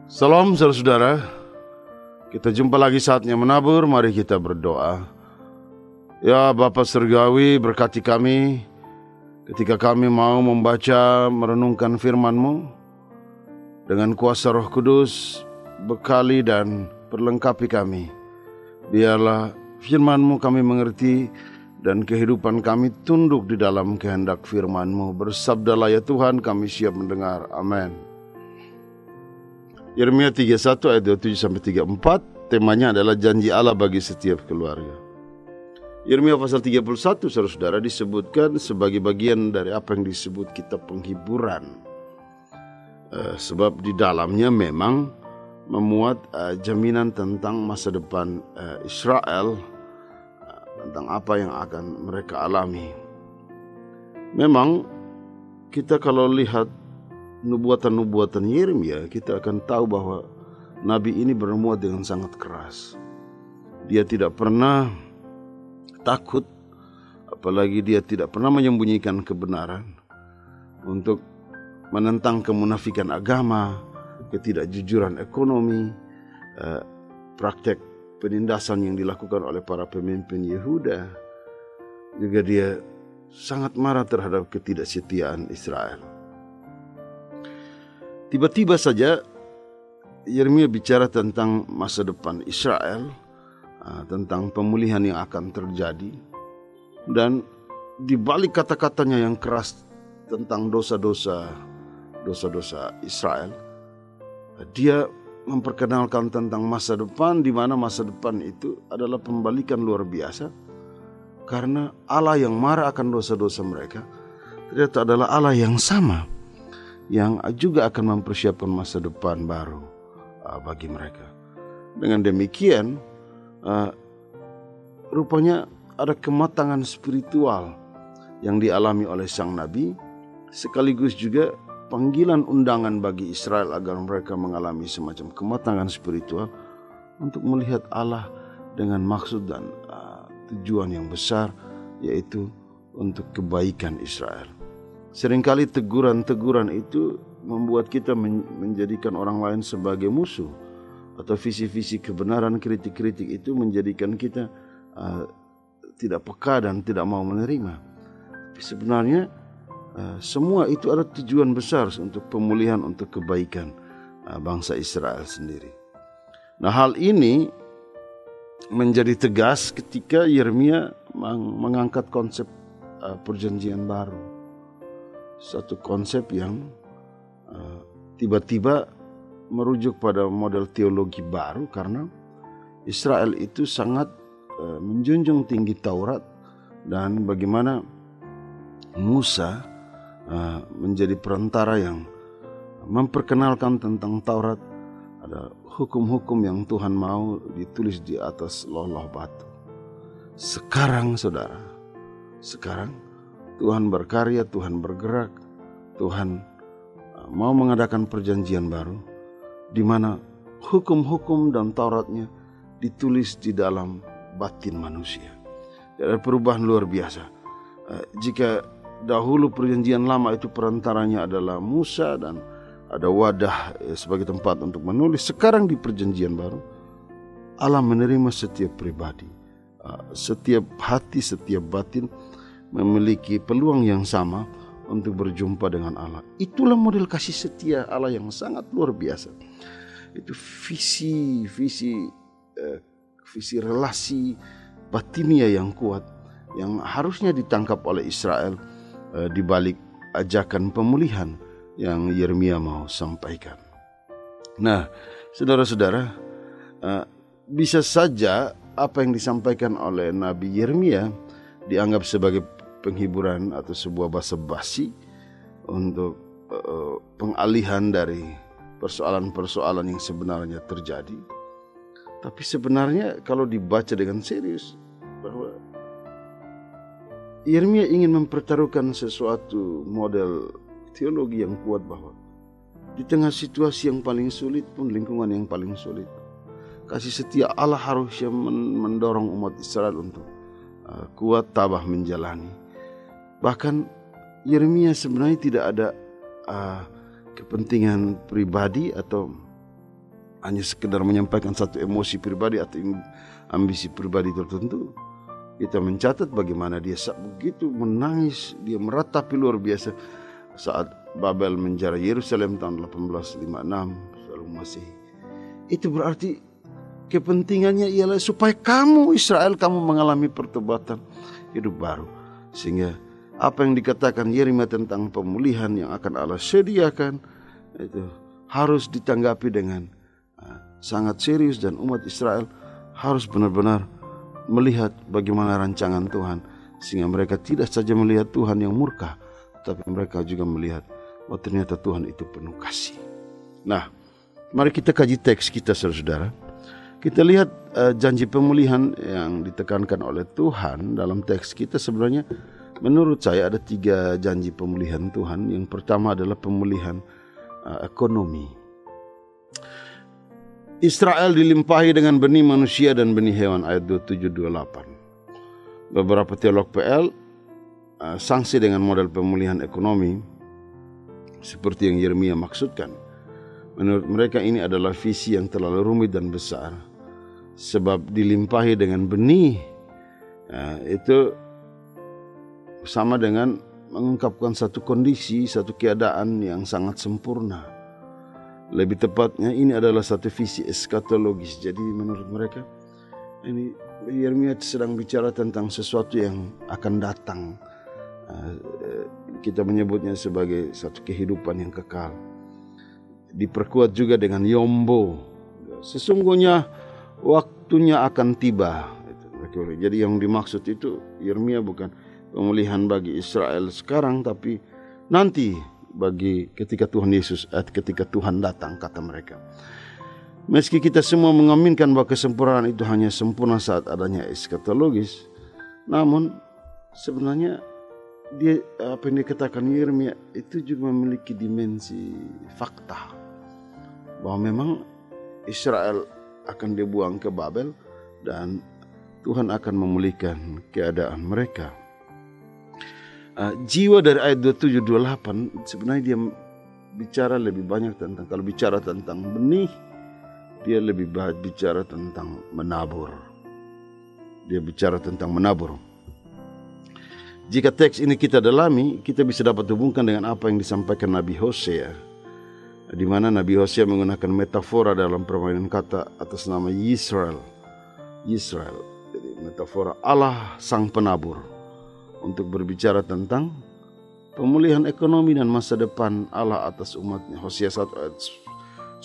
Salam saudara-saudara, kita jumpa lagi saatnya menabur, mari kita berdoa. Ya Bapa Surgawi, berkati kami ketika kami mau membaca, merenungkan firman-Mu. Dengan kuasa Roh Kudus, bekali dan perlengkapi kami. Biarlah firman-Mu kami mengerti dan kehidupan kami tunduk di dalam kehendak firman-Mu. Bersabdalah ya Tuhan, kami siap mendengar. Amin. Yeremia 31 ayat 27-34, temanya adalah janji Allah bagi setiap keluarga. Yeremia pasal 31, saudara-saudara, disebutkan sebagai bagian dari apa yang disebut kitab penghiburan. Sebab di dalamnya memang memuat jaminan tentang masa depan Israel, tentang apa yang akan mereka alami. Memang kita kalau lihat nubuatan-nubuatan Yeremia, kita akan tahu bahwa nabi ini bermuat dengan sangat keras. Dia tidak pernah takut, apalagi dia tidak pernah menyembunyikan kebenaran untuk menentang kemunafikan agama, ketidakjujuran ekonomi, praktek penindasan yang dilakukan oleh para pemimpin Yehuda. Juga dia sangat marah terhadap ketidaksetiaan Israel. Tiba-tiba saja Yeremia bicara tentang masa depan Israel, tentang pemulihan yang akan terjadi, dan di balik kata-katanya yang keras tentang dosa-dosa Israel, dia memperkenalkan tentang masa depan, di mana masa depan itu adalah pembalikan luar biasa, karena Allah yang marah akan dosa-dosa mereka ternyata adalah Allah yang sama, yang juga akan mempersiapkan masa depan baru bagi mereka. Dengan demikian, rupanya ada kematangan spiritual yang dialami oleh sang nabi, sekaligus juga panggilan undangan bagi Israel agar mereka mengalami semacam kematangan spiritual untuk melihat Allah dengan maksud dan tujuan yang besar, yaitu untuk kebaikan Israel. Seringkali teguran-teguran itu membuat kita menjadikan orang lain sebagai musuh, atau visi-visi kebenaran, kritik-kritik itu menjadikan kita tidak peka dan tidak mau menerima. Tapi sebenarnya semua itu ada tujuan besar untuk pemulihan, untuk kebaikan bangsa Israel sendiri. Nah, hal ini menjadi tegas ketika Yeremia mengangkat konsep perjanjian baru. Satu konsep yang tiba-tiba merujuk pada model teologi baru, karena Israel itu sangat menjunjung tinggi Taurat, dan bagaimana Musa menjadi perantara yang memperkenalkan tentang Taurat. Ada hukum-hukum yang Tuhan mau ditulis di atas loh-loh batu. Sekarang saudara, Tuhan berkarya, Tuhan bergerak, Tuhan mau mengadakan perjanjian baru, di mana hukum-hukum dan Tauratnya ditulis di dalam batin manusia. Ada perubahan luar biasa. Jika dahulu perjanjian lama itu perantaranya adalah Musa dan ada wadah sebagai tempat untuk menulis, sekarang di perjanjian baru Allah menerima setiap pribadi, setiap hati, setiap batin memiliki peluang yang sama untuk berjumpa dengan Allah. Itulah model kasih setia Allah yang sangat luar biasa. Itu visi relasi batinia yang kuat, yang harusnya ditangkap oleh Israel di balik ajakan pemulihan yang Yeremia mau sampaikan. Nah, saudara-saudara, bisa saja apa yang disampaikan oleh Nabi Yeremia dianggap sebagai penghiburan atau sebuah basa-basi untuk pengalihan dari persoalan-persoalan yang sebenarnya terjadi. Tapi sebenarnya kalau dibaca dengan serius, bahwa Yeremia ingin mempertaruhkan sesuatu model teologi yang kuat, bahwa di tengah situasi yang paling sulit pun, lingkungan yang paling sulit, kasih setia Allah harusnya mendorong umat Israel untuk kuat tabah menjalani. Bahkan Yeremia sebenarnya tidak ada kepentingan pribadi atau hanya sekedar menyampaikan satu emosi pribadi atau ambisi pribadi tertentu. Kita mencatat bagaimana dia begitu menangis, dia meratapi luar biasa saat Babel menjara Yerusalem tahun 1856 sebelum Masehi. Itu berarti kepentingannya ialah supaya kamu Israel, kamu mengalami pertobatan hidup baru. Sehingga apa yang dikatakan Yeremia tentang pemulihan yang akan Allah sediakan itu harus ditanggapi dengan sangat serius, dan umat Israel harus benar-benar melihat bagaimana rancangan Tuhan, sehingga mereka tidak saja melihat Tuhan yang murka, tapi mereka juga melihat bahwa ternyata Tuhan itu penuh kasih. Nah, mari kita kaji teks kita, saudara-saudara. Kita lihat janji pemulihan yang ditekankan oleh Tuhan dalam teks kita. Sebenarnya menurut saya ada 3 janji pemulihan Tuhan. Yang pertama adalah pemulihan ekonomi. Israel dilimpahi dengan benih manusia dan benih hewan, ayat 27-28. Beberapa teolog PL sanksi dengan model pemulihan ekonomi seperti yang Yeremia maksudkan. Menurut mereka ini adalah visi yang terlalu rumit dan besar, sebab dilimpahi dengan benih itu sama dengan mengungkapkan satu kondisi, satu keadaan yang sangat sempurna. Lebih tepatnya ini adalah satu visi eskatologis. Jadi menurut mereka ini Yeremia sedang bicara tentang sesuatu yang akan datang. Kita menyebutnya sebagai satu kehidupan yang kekal. Diperkuat juga dengan yombo. Sesungguhnya waktunya akan tiba. Jadi yang dimaksud itu Yeremia bukan pemulihan bagi Israel sekarang, tapi nanti bagi ketika Tuhan datang, kata mereka. Meski kita semua mengaminkan bahwa kesempurnaan itu hanya sempurna saat adanya eskatologis, namun sebenarnya apa yang dikatakan Yeremia itu juga memiliki dimensi fakta, bahwa memang Israel akan dibuang ke Babel dan Tuhan akan memulihkan keadaan mereka. Jiwa dari ayat 27-28 sebenarnya dia bicara lebih banyak tentang, kalau bicara tentang benih, dia lebih banyak bicara tentang menabur. Dia bicara tentang menabur. Jika teks ini kita dalami, kita bisa dapat hubungkan dengan apa yang disampaikan Nabi Hosea, di mana Nabi Hosea menggunakan metafora dalam permainan kata atas nama Yisrael. Jadi metafora Allah sang penabur, untuk berbicara tentang pemulihan ekonomi dan masa depan Allah atas umatnya. Hosea 1 ayat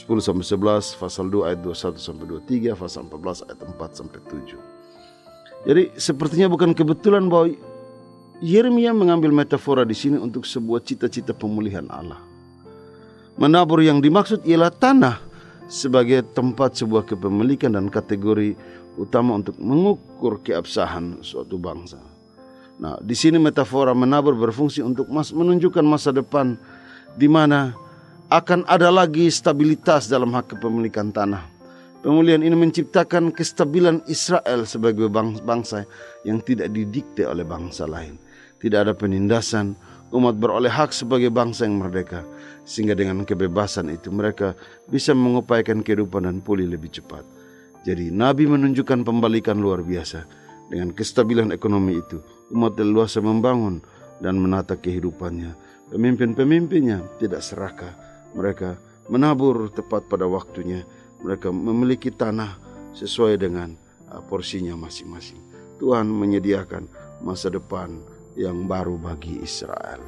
10-11, pasal 2 ayat 21-23, pasal 14 ayat 4-7. Jadi sepertinya bukan kebetulan bahwa Yeremia mengambil metafora di sini untuk sebuah cita-cita pemulihan Allah. Menabur yang dimaksud ialah tanah sebagai tempat sebuah kepemilikan dan kategori utama untuk mengukur keabsahan suatu bangsa. Nah, di sini metafora menabur berfungsi untuk menunjukkan masa depan di mana akan ada lagi stabilitas dalam hak kepemilikan tanah. Pemulihan ini menciptakan kestabilan Israel sebagai bangsa yang tidak didikte oleh bangsa lain. Tidak ada penindasan, umat beroleh hak sebagai bangsa yang merdeka, sehingga dengan kebebasan itu mereka bisa mengupayakan kehidupan dan pulih lebih cepat. Jadi Nabi menunjukkan pembalikan luar biasa. Dengan kestabilan ekonomi itu, umat leluasa membangun dan menata kehidupannya. Pemimpin-pemimpinnya tidak serakah. Mereka menabur tepat pada waktunya. Mereka memiliki tanah sesuai dengan porsinya masing-masing. Tuhan menyediakan masa depan yang baru bagi Israel.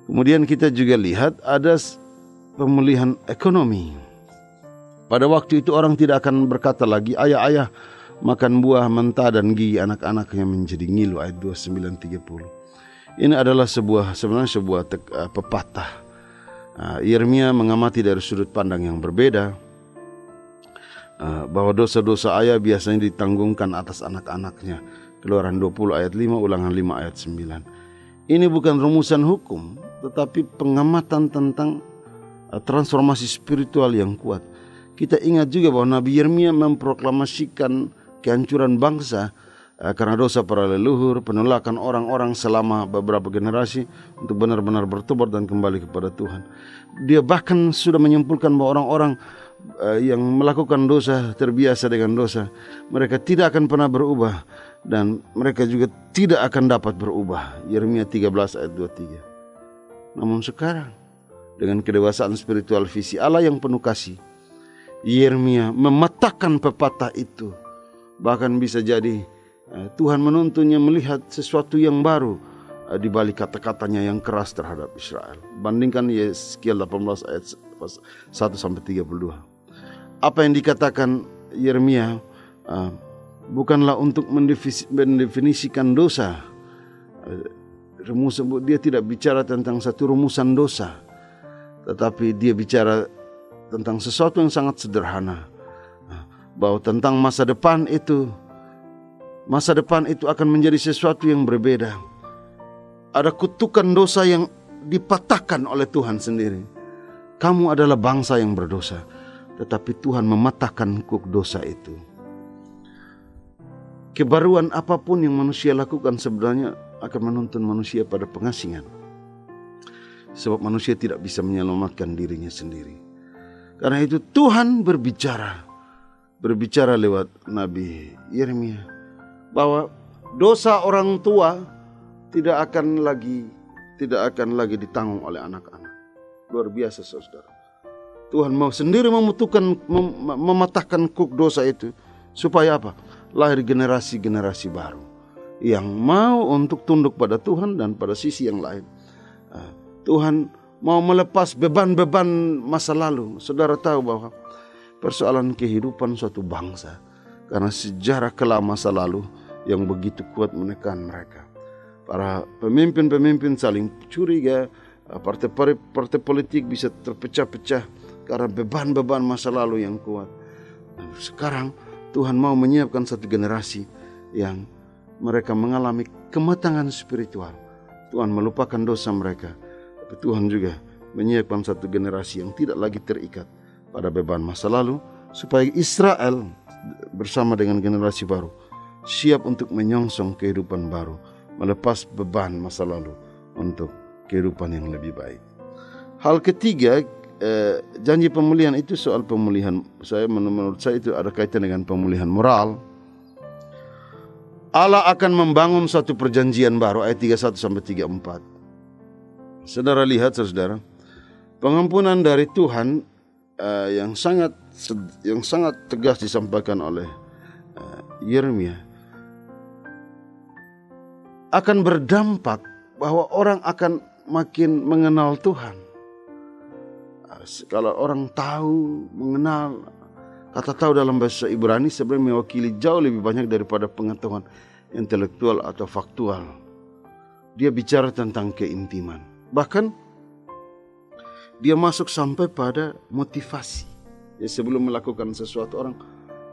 Kemudian kita juga lihat ada pemulihan ekonomi. Pada waktu itu orang tidak akan berkata lagi, ayah-ayah makan buah mentah dan gigi anak-anaknya menjadi ngilu, ayat 29-30. Ini adalah sebenarnya sebuah pepatah. Yeremia mengamati dari sudut pandang yang berbeda, bahwa dosa-dosa ayah biasanya ditanggungkan atas anak-anaknya. Keluaran 20 ayat 5, Ulangan 5 ayat 9. Ini bukan rumusan hukum, tetapi pengamatan tentang transformasi spiritual yang kuat. Kita ingat juga bahwa Nabi Yeremia memproklamasikan kehancuran bangsa karena dosa para leluhur, penolakan orang-orang selama beberapa generasi untuk benar-benar bertobat dan kembali kepada Tuhan. Dia bahkan sudah menyimpulkan bahwa orang-orang yang melakukan dosa, terbiasa dengan dosa, mereka tidak akan pernah berubah dan mereka juga tidak akan dapat berubah. Yeremia 13 ayat 23. Namun sekarang dengan kedewasaan spiritual visi Allah yang penuh kasih, Yeremia mematahkan pepatah itu. Bahkan bisa jadi Tuhan menuntunnya melihat sesuatu yang baru di balik kata-katanya yang keras terhadap Israel. Bandingkan Yeskiel 18 ayat 1-32. Apa yang dikatakan Yeremia bukanlah untuk mendefinisikan dosa. Dia tidak bicara tentang satu rumusan dosa, tetapi dia bicara tentang sesuatu yang sangat sederhana, bahwa tentang masa depan itu akan menjadi sesuatu yang berbeda. Ada kutukan dosa yang dipatahkan oleh Tuhan sendiri. Kamu adalah bangsa yang berdosa, tetapi Tuhan mematahkan kuk dosa itu. Kebaruan apapun yang manusia lakukan sebenarnya akan menuntun manusia pada pengasingan. Sebab manusia tidak bisa menyelamatkan dirinya sendiri. Karena itu Tuhan berbicara lewat Nabi Yeremia bahwa dosa orang tua tidak akan lagi ditanggung oleh anak-anak. Luar biasa, saudara. Tuhan mau sendiri mematahkan kuk dosa itu supaya apa? Lahir generasi-generasi baru yang mau untuk tunduk pada Tuhan dan pada sisi yang lain. Tuhan mau melepas beban-beban masa lalu. Saudara tahu bahwa persoalan kehidupan suatu bangsa karena sejarah kelam masa lalu yang begitu kuat menekan mereka. Para pemimpin-pemimpin saling curiga, partai politik bisa terpecah-pecah karena beban-beban masa lalu yang kuat. Sekarang Tuhan mau menyiapkan satu generasi yang mereka mengalami kematangan spiritual. Tuhan melupakan dosa mereka, tapi Tuhan juga menyiapkan satu generasi yang tidak lagi terikat pada beban masa lalu, supaya Israel bersama dengan generasi baru siap untuk menyongsong kehidupan baru, melepas beban masa lalu untuk kehidupan yang lebih baik. Hal ketiga, janji pemulihan itu soal pemulihan. Menurut saya itu ada kaitan dengan pemulihan moral. Allah akan membangun suatu perjanjian baru, ayat 31-34. Saudara lihat, saudara, pengampunan dari Tuhan yang sangat tegas disampaikan oleh Yeremia akan berdampak bahwa orang akan makin mengenal Tuhan. Kalau orang tahu, mengenal, kata tahu dalam bahasa Ibrani sebenarnya mewakili jauh lebih banyak daripada pengetahuan intelektual atau faktual. Dia bicara tentang keintiman. Bahkan dia masuk sampai pada motivasi. Ya, sebelum melakukan sesuatu, orang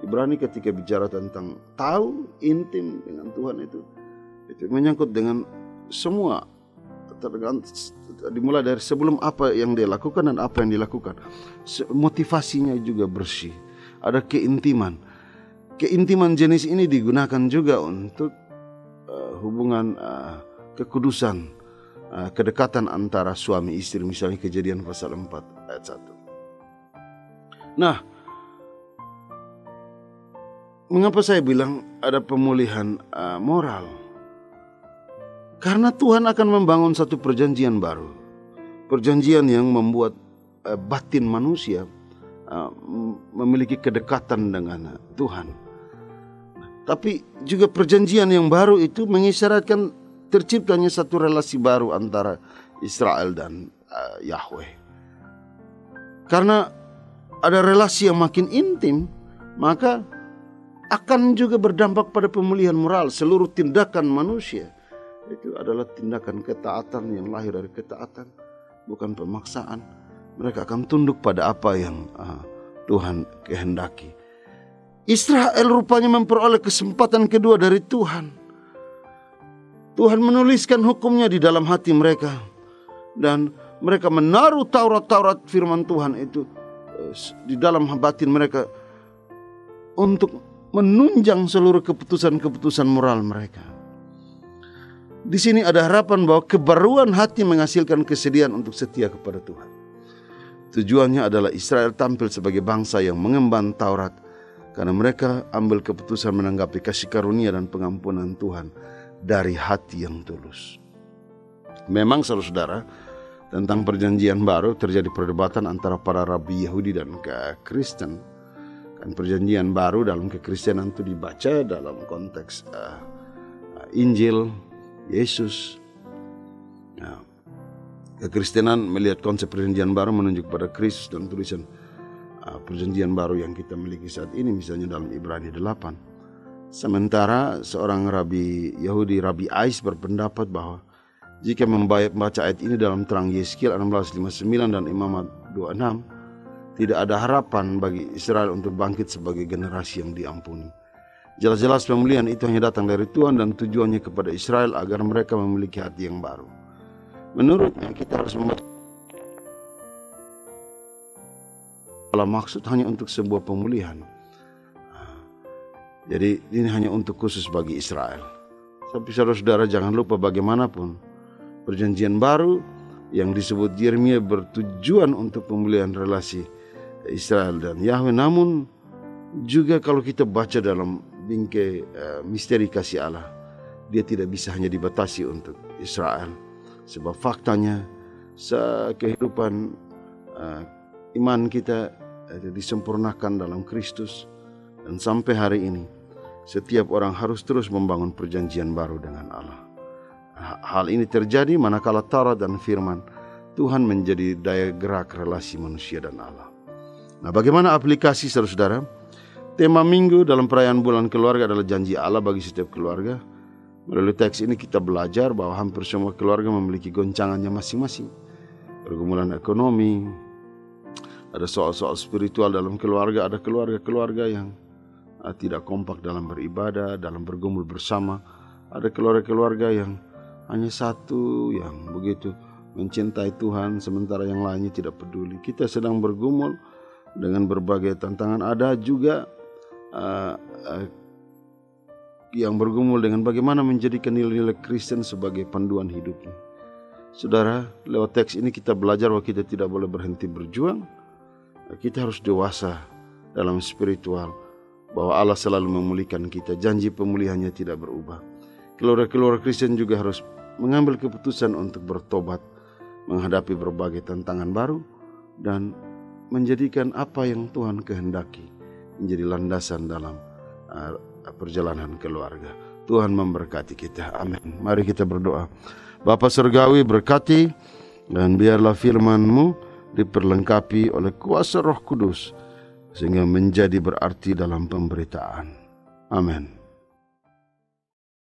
Ibrani ketika bicara tentang tahu intim dengan Tuhan itu menyangkut dengan semua, dimulai dari sebelum apa yang dia lakukan dan apa yang dilakukan. Motivasinya juga bersih. Ada keintiman. Keintiman jenis ini digunakan juga untuk hubungan kekudusan, kedekatan antara suami istri, misalnya Kejadian pasal 4 ayat 1. Nah, mengapa saya bilang ada pemulihan moral? Karena Tuhan akan membangun satu perjanjian baru. Perjanjian yang membuat batin manusia memiliki kedekatan dengan Tuhan. Tapi juga perjanjian yang baru itu mengisyaratkan terciptanya satu relasi baru antara Israel dan Yahweh. Karena ada relasi yang makin intim, maka akan juga berdampak pada pemulihan moral. Seluruh tindakan manusia itu adalah tindakan ketaatan yang lahir dari ketaatan, bukan pemaksaan. Mereka akan tunduk pada apa yang Tuhan kehendaki. Israel rupanya memperoleh kesempatan kedua dari Tuhan. Tuhan menuliskan hukumnya di dalam hati mereka, dan mereka menaruh Taurat firman Tuhan itu di dalam batin mereka untuk menunjang seluruh keputusan-keputusan moral mereka. Di sini ada harapan bahwa kebaruan hati menghasilkan kesediaan untuk setia kepada Tuhan. Tujuannya adalah Israel tampil sebagai bangsa yang mengemban Taurat karena mereka ambil keputusan menanggapi kasih karunia dan pengampunan Tuhan dari hati yang tulus. Memang saudara-saudara, tentang perjanjian baru terjadi perdebatan antara para rabi Yahudi dan Kristen. Kan perjanjian baru dalam kekristenan itu dibaca dalam konteks Injil, Yesus. Nah, kekristenan melihat konsep perjanjian baru menunjuk pada Kristus dan tulisan perjanjian baru yang kita miliki saat ini, misalnya dalam Ibrani 8. Sementara seorang rabi Yahudi, Rabi Ais, berpendapat bahwa jika membaca ayat ini dalam terang Yeskiel 16:59 dan Imamat 26, tidak ada harapan bagi Israel untuk bangkit sebagai generasi yang diampuni. Jelas-jelas pemulihan itu hanya datang dari Tuhan dan tujuannya kepada Israel agar mereka memiliki hati yang baru. Menurutnya kita harus membaca maksud hanya untuk sebuah pemulihan. Jadi ini hanya untuk khusus bagi Israel. Tapi saudara-saudara jangan lupa bagaimanapun perjanjian baru yang disebut Yeremia bertujuan untuk pemulihan relasi Israel dan Yahweh. Namun juga kalau kita baca dalam bingkai misteri kasih Allah, dia tidak bisa hanya dibatasi untuk Israel. Sebab faktanya kehidupan iman kita disempurnakan dalam Kristus. Dan sampai hari ini setiap orang harus terus membangun perjanjian baru dengan Allah. Hal ini terjadi manakala Taurat dan firman Tuhan menjadi daya gerak relasi manusia dan Allah. Nah, bagaimana aplikasi saudara-saudara? Tema minggu dalam perayaan bulan keluarga adalah janji Allah bagi setiap keluarga. Melalui teks ini kita belajar bahwa hampir semua keluarga memiliki goncangannya masing-masing. Pergumulan ekonomi, ada soal-soal spiritual dalam keluarga, ada keluarga-keluarga yang tidak kompak dalam beribadah, dalam bergumul bersama. Ada keluarga-keluarga yang hanya satu yang begitu mencintai Tuhan, sementara yang lainnya tidak peduli. Kita sedang bergumul dengan berbagai tantangan. Ada juga yang bergumul dengan bagaimana menjadikan nilai-nilai Kristen sebagai panduan hidupnya. Saudara, lewat teks ini kita belajar bahwa kita tidak boleh berhenti berjuang. Kita harus dewasa dalam spiritual, bahwa Allah selalu memulihkan kita. Janji pemulihannya tidak berubah. Keluarga-keluarga Kristen juga harus mengambil keputusan untuk bertobat, menghadapi berbagai tantangan baru, dan menjadikan apa yang Tuhan kehendaki menjadi landasan dalam perjalanan keluarga. Tuhan memberkati kita. Amin. Mari kita berdoa. Bapa Surgawi, berkati dan biarlah firman-Mu diperlengkapi oleh kuasa Roh Kudus sehingga menjadi berarti dalam pemberitaan. Amin.